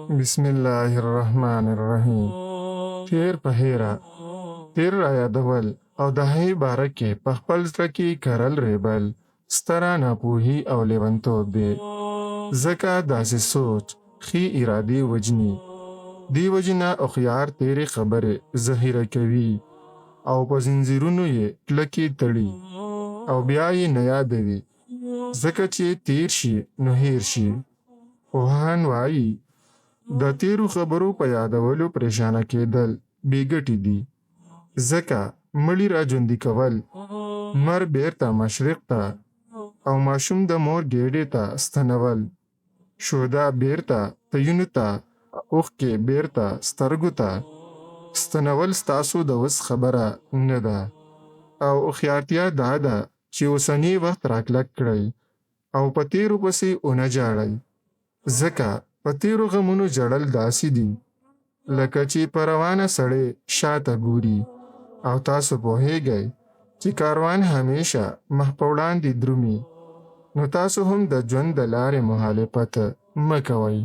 بسم الله الرحمن الرحیم. تیر په هیره تیر را یادول او د هغې باره کې په خپل زړه کې کرل ریبل ستره ناپوهي او لیونتوب دی. ځکه داسې سوچ ښې ارادې وژني. دې وجې نه هوښیار تیرې خبرې ذخیره کوي او په زنځیرونو یې کلکې تړي او بیا یې نه یادوي، ځکه چې تیر شي نو هیر شي. پوهان وایي د تیرو خبرو په یادولو پریشانه کېدل بې ګټې دي، ځکه مړي را ژوندي کول، لمر بیرته مشرق ته او ماشوم د مور ګېډې ته ستنول، شوده بیرته تیونو ته، اوښکې بیرته سترګو ته ستنول ستاسو د وس خبره نه ده. او هوښیارتیا دا ده چې اوسنی وخت راکلک کړئ او په تیرو پسې ونه ژاړئ، ځکه په تیرو غمونو ژړل داسې دي لکه چې په روانه سړی شاته ګوري او تاسو پوهیږئ چې کاروان همیشه مخ په وړاندې درومي، نو تاسو هم د ژوند د لارې مخالفت مه کوئ.